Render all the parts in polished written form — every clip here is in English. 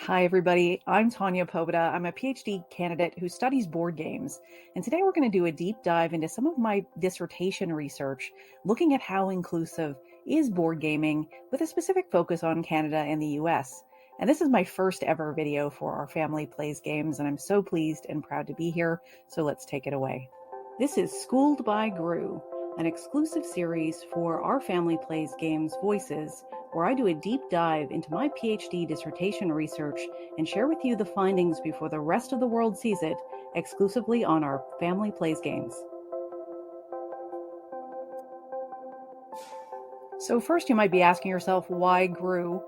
Hi, everybody. I'm Tanya Pobeda. I'm a PhD candidate who studies board games. And today we're going to do a deep dive into some of my dissertation research, looking at how inclusive is board gaming with a specific focus on Canada and the US. And this is my first ever video for Our Family Plays Games, and I'm so pleased and proud to be here. So let's take it away. This is Schooled by Gru, an exclusive series for Our Family Plays Games Voices, where I do a deep dive into my PhD dissertation research and share with you the findings before the rest of the world sees it, exclusively on Our Family Plays Games. So first you might be asking yourself, why Gru?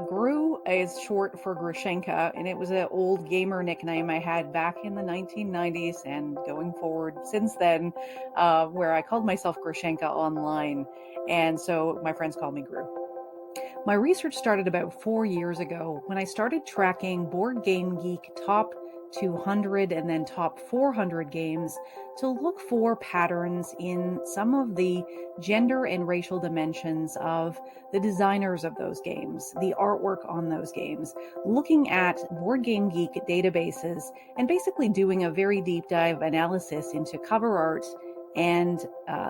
Gru is short for Grushenka, and it was an old gamer nickname I had back in the 1990s and going forward since then, where I called myself Grushenka online. And so my friends called me Gru. My research started about 4 years ago when I started tracking Board Game Geek top 200 and then top 400 games to look for patterns in some of the gender and racial dimensions of the designers of those games, the artwork on those games, looking at Board Game Geek databases and basically doing a very deep dive analysis into cover art and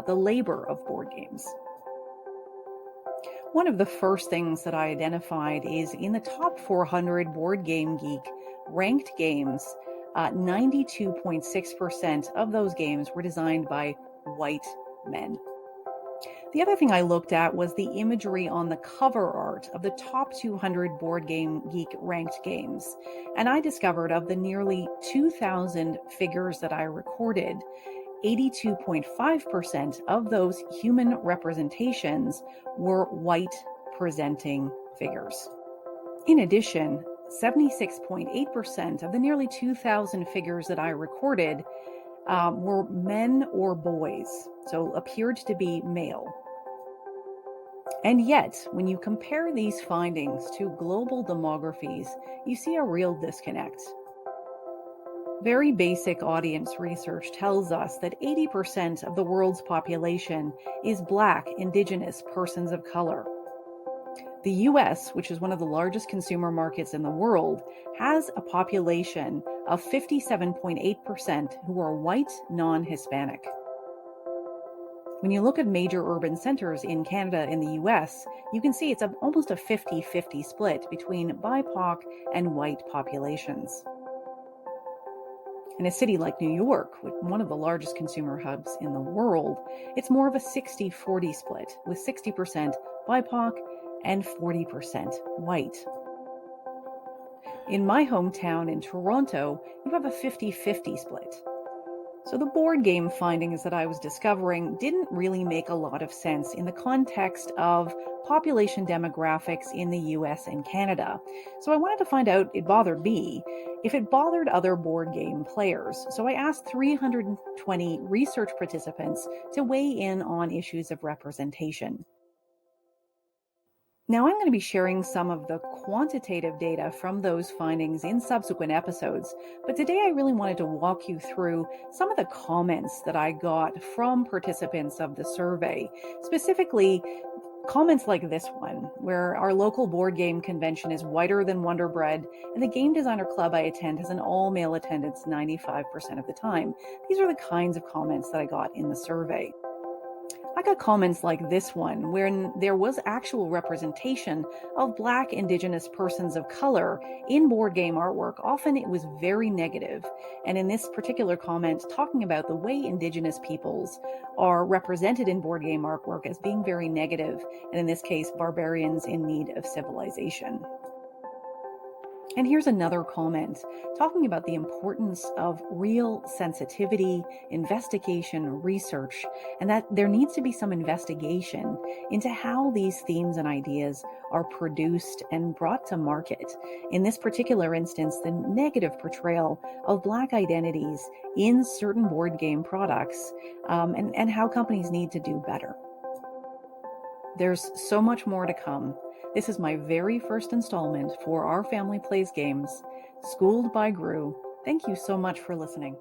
the labor of board games. One of the first things that I identified is in the top 400 Board Game Geek ranked games, 92.6% of those games were designed by white men. The other thing I looked at was the imagery on the cover art of the top 200 Board Game Geek ranked games. And I discovered of the nearly 2,000 figures that I recorded, 82.5% of those human representations were white presenting figures. In addition, 76.8% of the nearly 2,000 figures that I recorded were men or boys, so appeared to be male. And yet, when you compare these findings to global demographies, you see a real disconnect. Very basic audience research tells us that 80% of the world's population is Black, Indigenous, persons of color. The US, which is one of the largest consumer markets in the world, has a population of 57.8% who are white, non-Hispanic. When you look at major urban centers in Canada and the US, you can see it's almost a 50-50 split between BIPOC and white populations. In a city like New York, one of the largest consumer hubs in the world, it's more of a 60-40 split, with 60% BIPOC and 40% white. In my hometown in Toronto, you have a 50-50 split. So the board game findings that I was discovering didn't really make a lot of sense in the context of population demographics in the US and Canada. So I wanted to find out, it bothered me, if it bothered other board game players. So I asked 320 research participants to weigh in on issues of representation. Now I'm going to be sharing some of the quantitative data from those findings in subsequent episodes, but today I really wanted to walk you through some of the comments that I got from participants of the survey, specifically comments like this one, where our local board game convention is whiter than Wonder Bread, and the game designer club I attend has an all-male attendance 95% of the time. These are the kinds of comments that I got in the survey. I got comments like this one, where there was actual representation of Black, Indigenous, persons of color in board game artwork. Often it was very negative. And in this particular comment, talking about the way Indigenous peoples are represented in board game artwork as being very negative, and in this case, barbarians in need of civilization. And here's another comment talking about the importance of real sensitivity, investigation, research, and that there needs to be some investigation into how these themes and ideas are produced and brought to market. In this particular instance, the negative portrayal of Black identities in certain board game products, and how companies need to do better. There's so much more to come. This is my very first installment for Our Family Plays Games, Schooled by Gru. Thank you so much for listening.